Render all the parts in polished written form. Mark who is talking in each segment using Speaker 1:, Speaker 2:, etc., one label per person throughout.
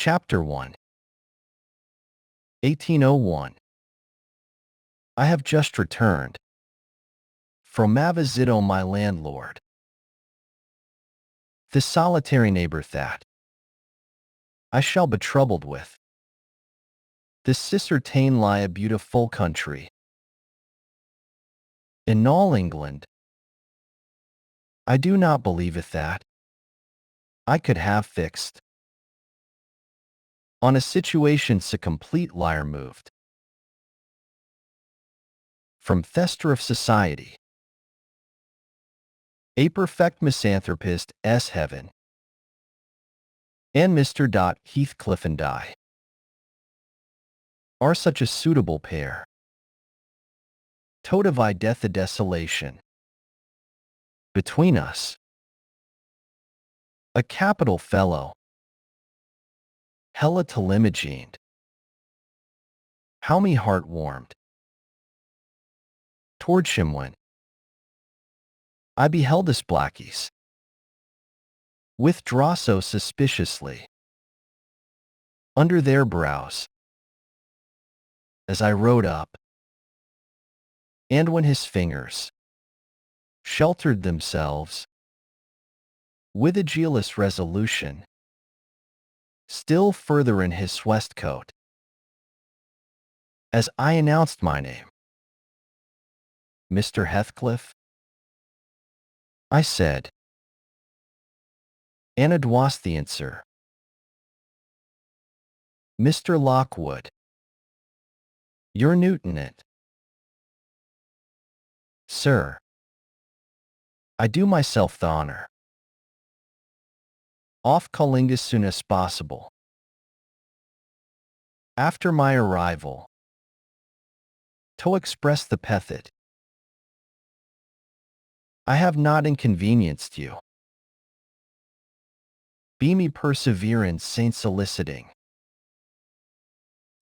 Speaker 1: Chapter 1, 1801. I have just returned from a visit on my landlord, the solitary neighbor that I shall be troubled with. The Cistertain lie a beautiful country. In all England, I do not believe it that I could have fixed on a situation so complete lie removed from thester of society. A perfect misanthropist s heaven, and Mr. Heathcliff and I are such a suitable pair to divide death a desolation between us. A capital fellow, hella telimagined, how me heart warmed towards him when I beheld his blackies withdraw so suspiciously under their brows as I rode up, and when his fingers sheltered themselves with a jealous resolution still further in his waistcoat, as I announced my name. Mr. Heathcliff, I said, and it was the answer. Mr. Lockwood, you're Newton it. Sir, I do myself the honor of calling as soon as possible after my arrival to express the pethet I have not inconvenienced you. Be me perseverance saint soliciting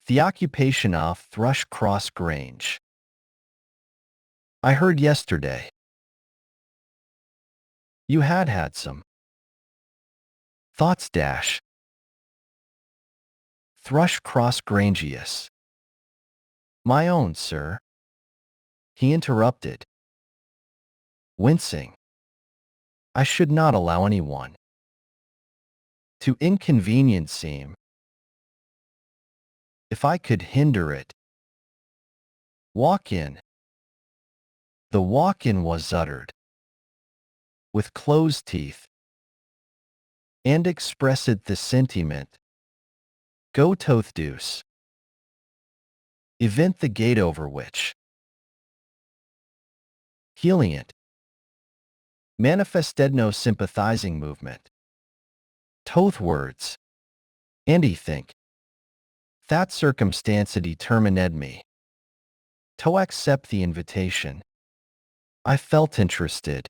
Speaker 1: the occupation of Thrushcross Grange. I heard yesterday you had some thoughts dash Thrushcross Grangius. My own, sir, he interrupted, wincing. I should not allow anyone to inconvenience him if I could hinder it. Walk in. The walk-in was uttered with closed teeth, and expressed the sentiment, go toth deuce. Event the gate over which, healing it, manifested no sympathizing movement. Toth words, and he think, that circumstance determined me to accept the invitation. I felt interested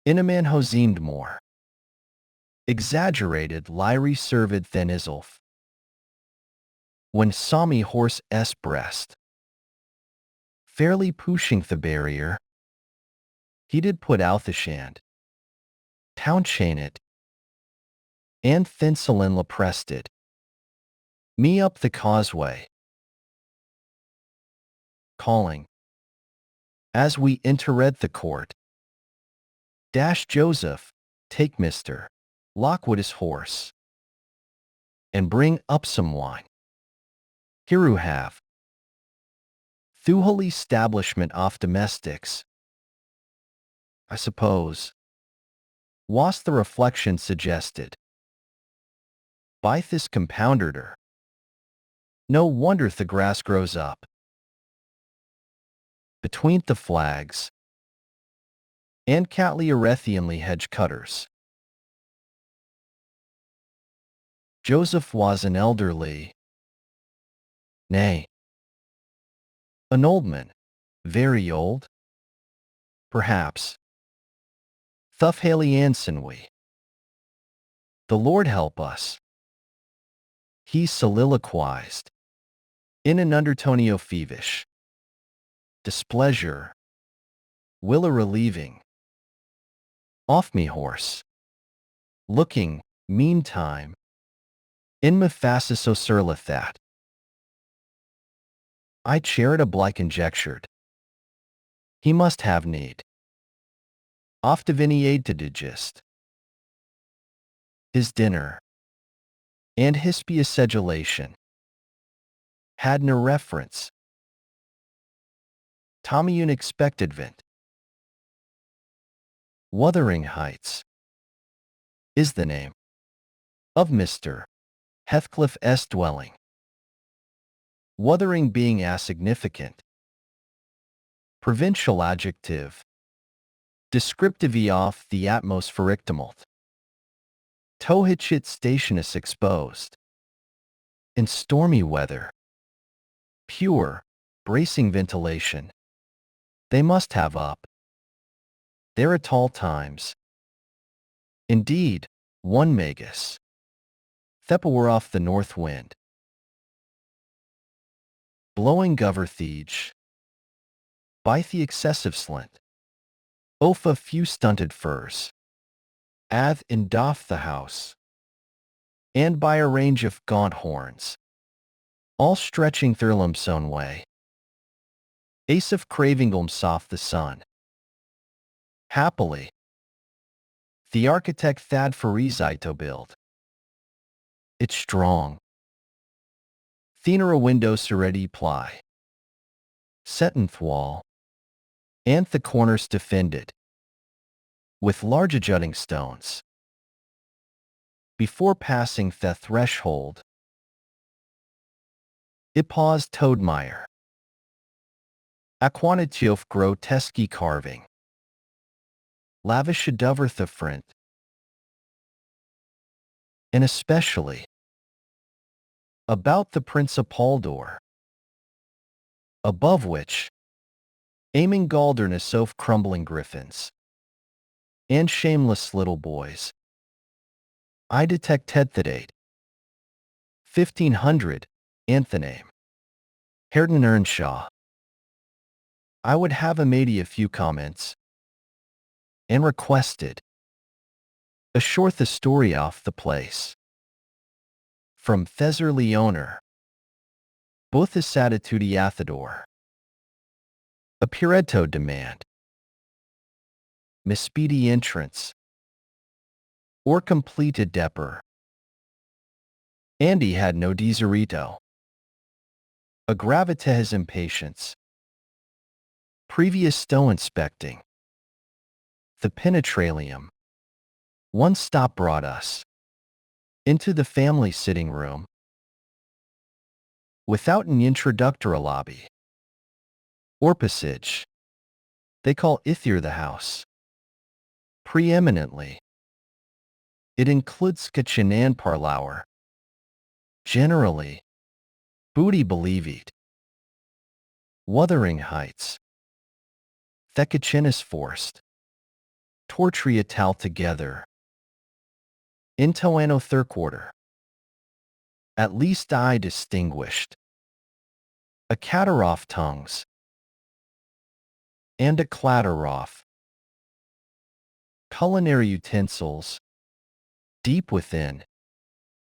Speaker 1: in a man who seemed more exaggerated lyry served than Isolf. When saw me horse s breast fairly pushing the barrier, he did put out the shand, town chain it, and thinsulin la pressed it, me up the causeway, calling, as we entered the court, dash Joseph, take Mr. Lockwood's horse, and bring up some wine. Here you have the whole establishment of domestics, I suppose, was the reflection suggested by this compounder. No wonder the grass grows up between the flags and Catlearethianly hedge cutters. Joseph was an elderly, nay, an old man, very old, perhaps. Thuff Haley Anson we. The Lord help us. He soliloquized, in an undertone of peevish displeasure, will a relieving off me horse, looking, meantime, In me fasse so sur le that. I charitably conjectured. He must have need. Off divini aid to digest. His dinner. And hispious sedulation. Had no reference. Tommy unexpected vent. Wuthering Heights is the name of Mr. Heathcliff's dwelling. Wuthering being asignificant. Provincial adjective. Descriptive of the atmospheric tumult. Tohichit stationus exposed. In stormy weather. Pure, bracing ventilation. They must have up. There at all times. Indeed, one magus. Theppa were off the north wind. Blowing goverthege. By the excessive slint. Oaf a few stunted firs. Ath in doff the house. And by a range of gaunt horns. All stretching thurlum's own way. Ace of cravingum soft the sun. Happily. The architect Thad Farizito build. It's strong. Thinner a window seredi ply. Setenth wall. And the corners defended. With large jutting stones. Before passing the threshold. It paused Toadmire. Aquanitiof grotesque carving. Lavish chedevre the front. And especially. About the principal door. Above which. Aiming galderness of crumbling griffins. And shameless little boys. I detected that 1500, Anthename. Hareton Earnshaw. I would have made a few comments. And requested. A short the story off the place. From Thesser Leoner. Both is attitude Athador. A Puretto demand. Miss speedy entrance. Or completed depper. Andy had no deserito. A gravita his impatience. Previous stow inspecting. The penetralium. One stop brought us. Into the family sitting room. Without an introductory lobby. Or passage. They call Ithier the house. Preeminently. It includes kitchen and parlour. Generally. Booty believe it. Wuthering Heights. The kitchen is forced. Tortria tal together. Into anno third quarter. At least I distinguished. A catter off tongues. And a clatter off. Culinary utensils. Deep within.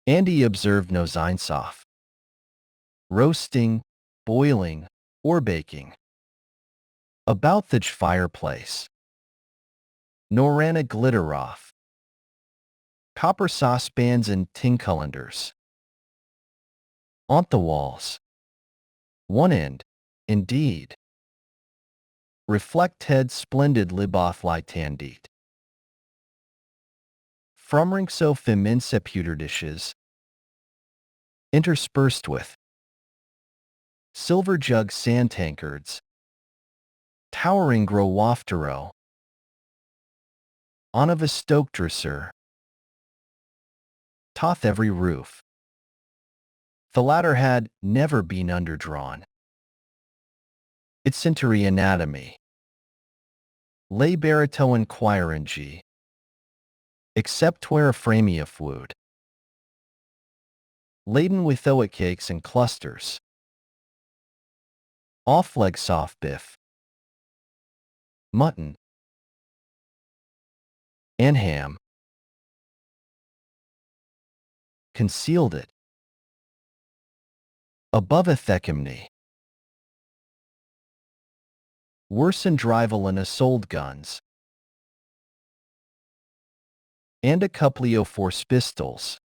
Speaker 1: And he observed no signs of roasting, boiling, or baking. About the fireplace. Nor ran a glitter off. Copper saucepans and tin colanders. On the walls. One end, indeed. Reflected splendid liboth litandite. From ringso feminse pewter dishes. Interspersed with silver jug sand tankards. Towering grow waftero. On of a stoke dresser. Toth every roof. The latter had never been underdrawn. Its century anatomy. Lay barito inquiringi. Except where a framea food. Laden with oat cakes and clusters. Off leg soft biff. Mutton. And ham. Concealed it. above a thechymny. Worsen drivel and sold guns. And a couplio for pistols.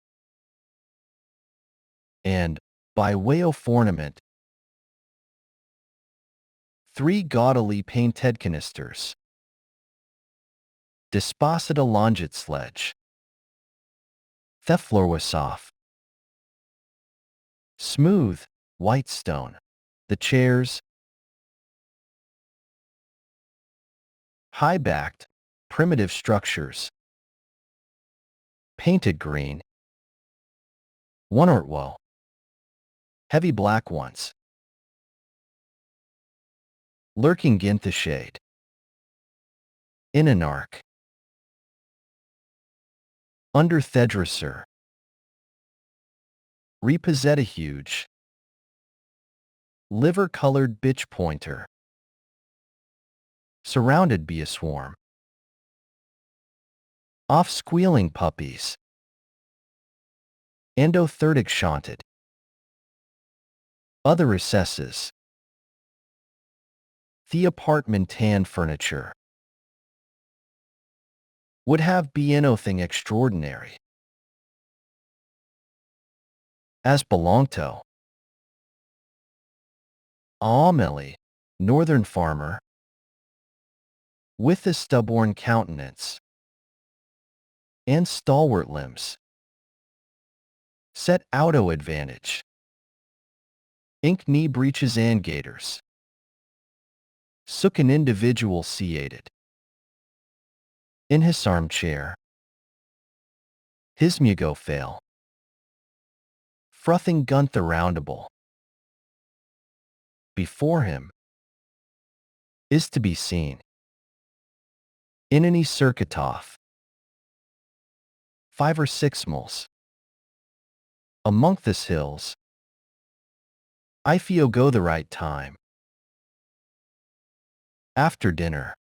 Speaker 1: And, by way of ornament, 3 gaudily painted canisters. Disposita longit sledge. The floor was soft. Smooth, white stone. The chairs, high-backed, primitive structures. Painted green. One ortwo. Heavy black ones. Lurking in the shade. In an arc. Under thedresser. Repossetta huge. Liver-colored bitch pointer. Surrounded by a swarm. Off squealing puppies. Endothertic shanted. Other recesses. The apartment tan furniture. Would have been nothing extraordinary. As belonged to. Amelie, northern farmer. With a stubborn countenance. And stalwart limbs. Set auto advantage. Ink knee breeches and gaiters. Sook an individual seated. In his armchair. His mugo fail. Frothing Gunther roundable. Before him. Is to be seen. In any circuitoff. 5 or 6 miles. Among this hills. I feel go the right time. After dinner.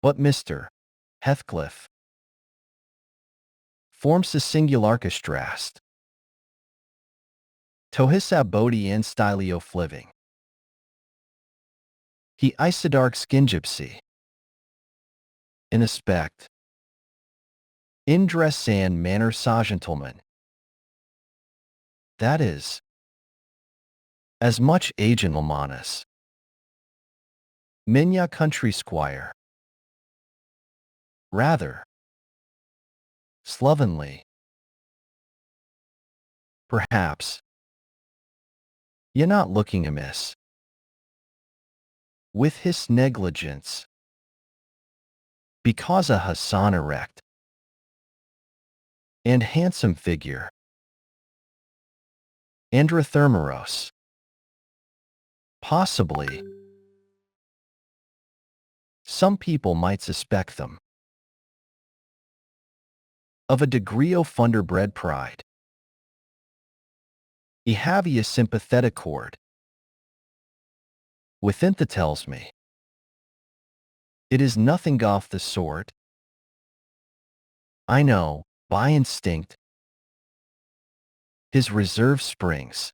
Speaker 1: But Mr. Heathcliff forms a singular orchestrast. To his abode and stylio fliving. He isodark skin gypsy. In aspect. In dress and manner sa gentleman. That is. As much agent Lamanus. Minya country squire. Rather. Slovenly. Perhaps. Ye not looking amiss. With his negligence. Because a Hassan erect. And handsome figure. Androthermeros. Possibly. Some people might suspect them. Of a degree of underbred pride. He have a sympathetic chord. Within the tells me. It is nothing off the sort. I know, by instinct. His reserve springs.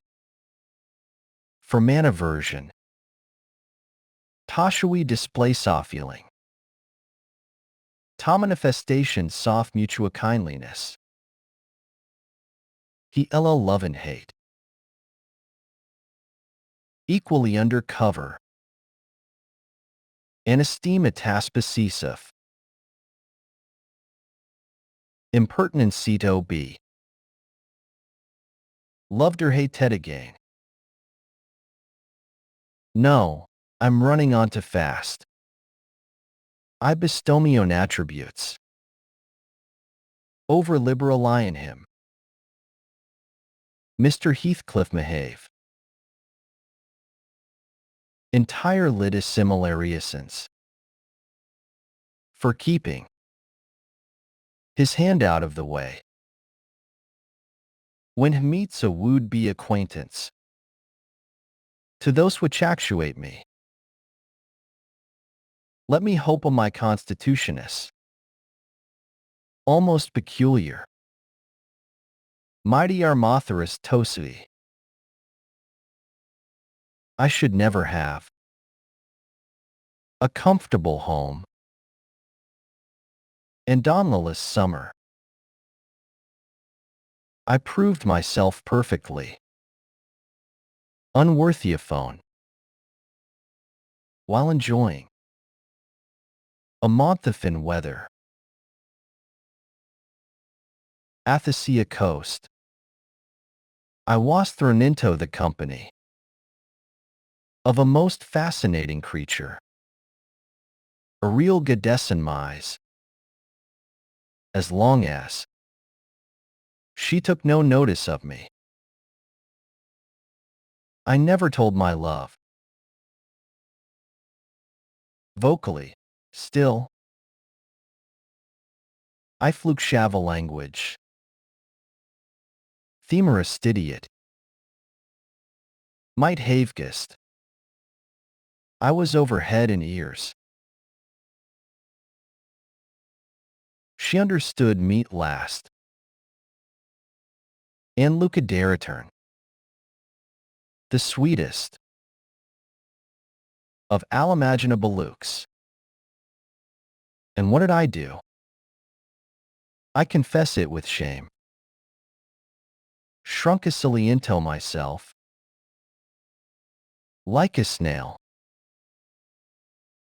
Speaker 1: From an aversion. Tashui display soft feeling. Ta manifestation soft mutual kindliness. He ella love and hate. Equally under cover. And esteem a task possessive. Impertinency b. Loved or hated again. No, I'm running on too fast. I bestow me on attributes. Over liberal in him. Mr. Heathcliff behave. Entire litis similariessence. For keeping. His hand out of the way. When he meets a would-be acquaintance. To those which actuate me. Let me hope on my constitutioness. Almost peculiar. Mighty Armotherus Tosui. I should never have. A comfortable home. And dawnless summer. I proved myself perfectly unworthy a phone while enjoying a month of in weather. Athacea coast. I was thrown into the company of a most fascinating creature, a real goddess in mise, as long as she took no notice of me. I never told my love vocally. Still, I fluke shava language. Themerist idiot. Might havegist. I was over head and ears. She understood meat last. And Lucaderiturn. The sweetest of alimaginable lukes. And what did I do? I confess it with shame. Shrunk a silly into myself. Like a snail.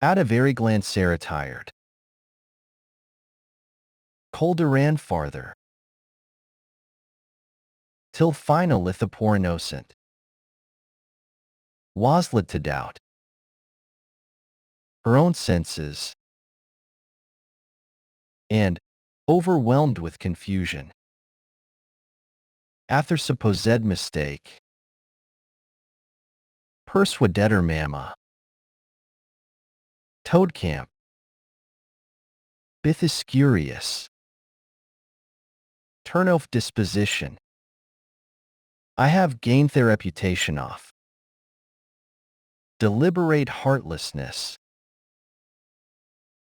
Speaker 1: At a very glance Sarah tired. Colder ran farther. Till final the poor innocent. Was led to doubt. Her own senses. And, overwhelmed with confusion. After supposed mistake. Persuadeter mamma. Toadcamp. Bithyscurious. Turn off disposition. I have gained their reputation off. Deliberate heartlessness.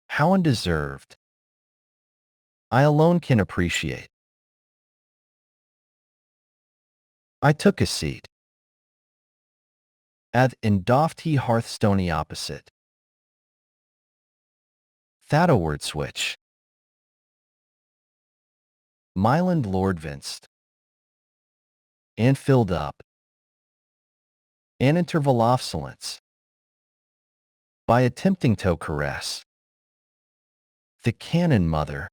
Speaker 1: How undeserved. I alone can appreciate. I took a seat. At in dofty hearthstony opposite. That a word switch. Myland Lordvinst. And filled up. An interval of silence. By attempting to caress. The canon mother.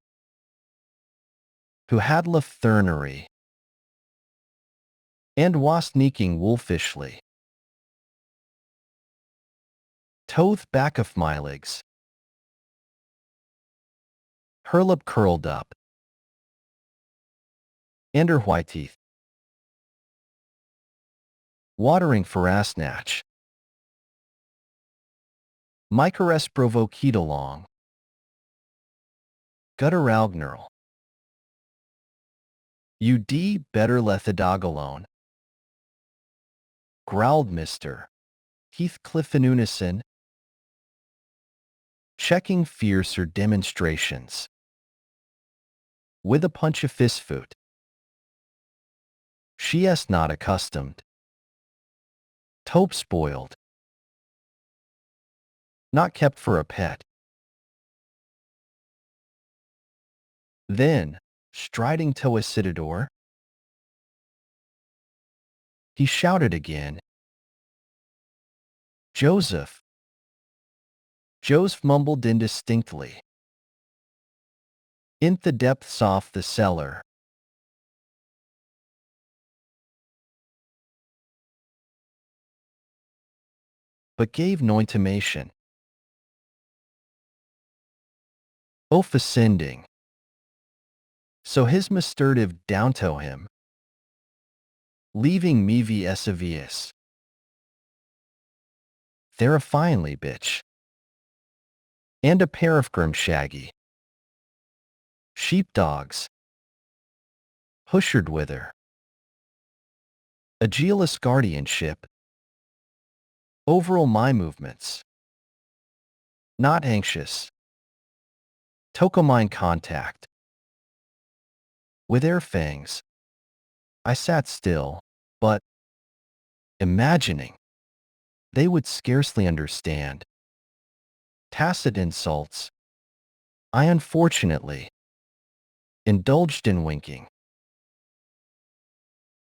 Speaker 1: Who had left Thurnery. And was sneaking wolfishly. Toth back of my legs. Her lip curled up. And her white teeth. Watering for a snatch. My caress provoked along. Gutter Algnirl. You better let the dog alone. Growled Mr. Heathcliff in unison. Checking fiercer demonstrations. With a punch of fistfoot. She is not accustomed. Tope spoiled. Not kept for a pet. Then, striding to a citador, he shouted again. Joseph. Joseph mumbled indistinctly. In the depths of the cellar. But gave no intimation. Oaf ascending. So his mastertive down to him. Leaving me vs avius. There a finely bitch. And a pair of grim shaggy. Sheepdogs. Hushered with her. A jealous guardianship. Overall my movements. Not anxious. Tocomine contact. With their fangs. I sat still, but imagining they would scarcely understand. Tacit insults. I unfortunately indulged in winking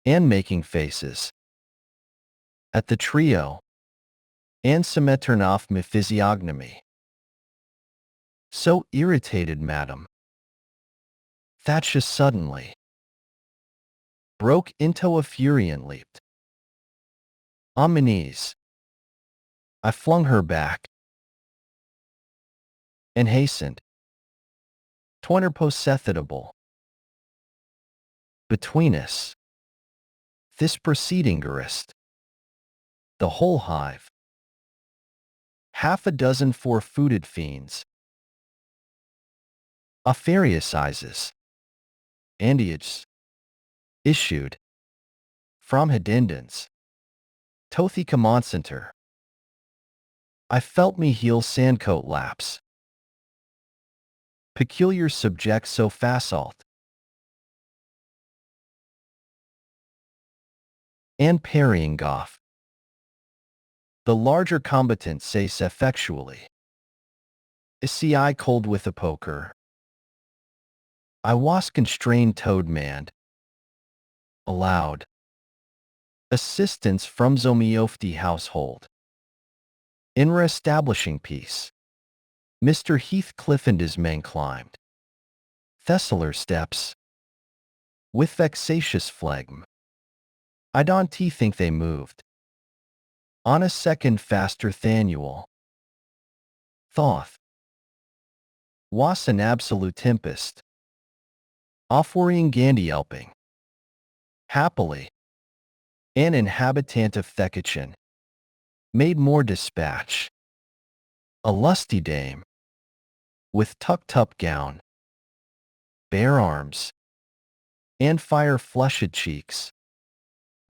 Speaker 1: and making faces at the trio and Smetanov my physiognomy. So irritated, madam, that she suddenly broke into a fury and leaped on my knees. I flung her back and hastened to interposethable between us. This proceeding arrest the whole hive. Half a dozen four-footed fiends of various sizes and ages issued from Hedindans. Tothika Monsanter. I felt me heel sandcoat lapse. Peculiar subject so facile and parrying off. The larger combatant says effectually. See I cold with a poker. I was constrained toad manned. Allowed. Assistance from Zomiofti household. In re-establishing peace. Mr. Heathcliff and his men climbed Thessaler steps. With vexatious phlegm. I don't think they moved. On a second faster thanual. Thoth. Was an absolute tempest. Off-worrying Gandhi helping. Happily. An inhabitant of Thekachin. Made more dispatch. A lusty dame. With tucked-up gown. Bare arms. And fire-flushed cheeks.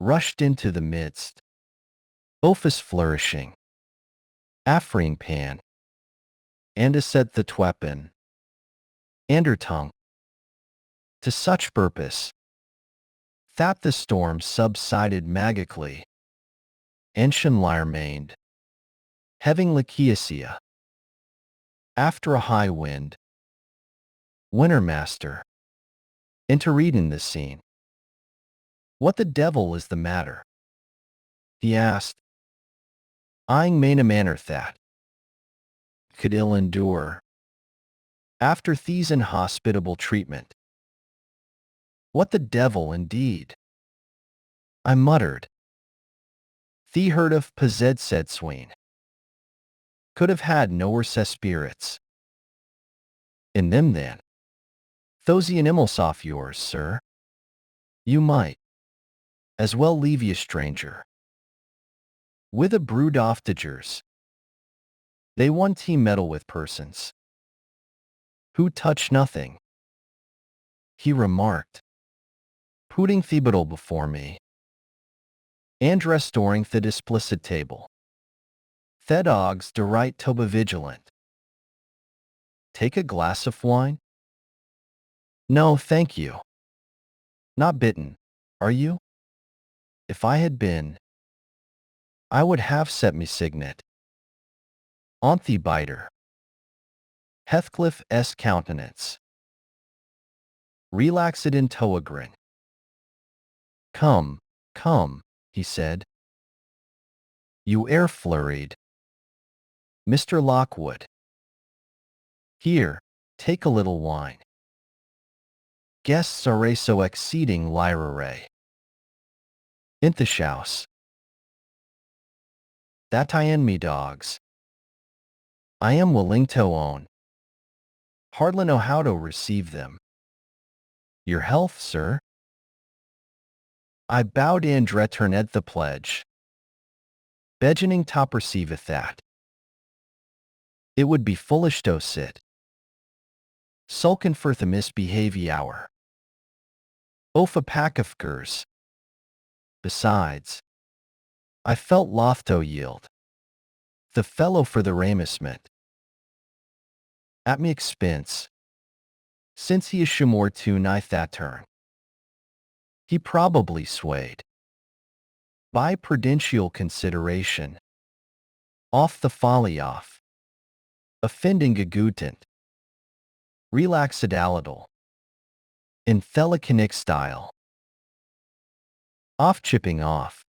Speaker 1: Rushed into the midst. Ophis flourishing. Affring pan. And a set the twepen. And her tongue. To such purpose. That the storm subsided magically. And Shinlyre mained. Having Lachesia. After a high wind. Wintermaster. Into reading this scene. What the devil is the matter? He asked. Eyeing main a manner that could ill endure. After Thee's inhospitable treatment. What the devil indeed? I muttered. Thee heard of Pazed said Sween. Could have had no worse spirits. In them then. Those animals off yours, sir. You might as well leave ye a stranger. With a brood oftigers. They one team meddle with persons who touch nothing. He remarked. Putting Thebadal before me. And restoring the displicit table. The dogs de right toba vigilant. Take a glass of wine? No, thank you. Not bitten, are you? If I had been, I would have set me signet. On the biter. Heathcliff's countenance. Relax it in Toagrin. Come, come, he said. You air flurried. Mr. Lockwood. Here, take a little wine. Guests are so exceeding lyra. In the house. That I and me dogs. I am willing to own. Hardly know how to receive them. Your health, sir. I bowed and returned the pledge. Beginning to perceiveth that it would be foolish to sit sulkin for the misbehavy hour. Oaf a pack of curs. Besides, I felt loth to yield the fellow for the ramusement at me expense, since he is more too nigh that turn. He probably swayed by prudential consideration Off the folly off. Offending gegutent. Relaxidalatal. In Theleconic style. Off-chipping off.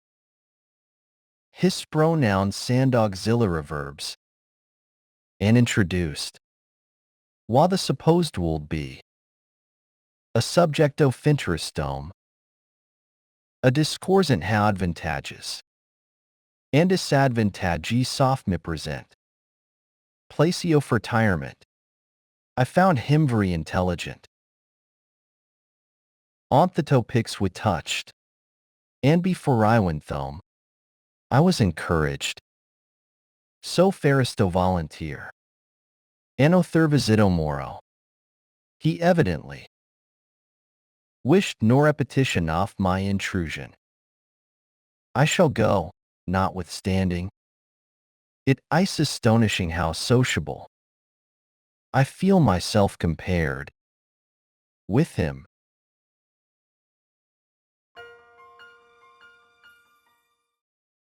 Speaker 1: His pronoun sand auxiliary verbs. And introduced. While the supposed would be. A subjecto finterestum. A discoursant how advantageous. And disadvantage soft me present. Placio for retirement. I found him very intelligent. Onthetopics with touched. And before I went home, I was encouraged. So faristo volunteer. Anno thirvisito moro. He evidently wished no repetition of my intrusion. I shall go, notwithstanding. It is astonishing how sociable I feel myself compared with him.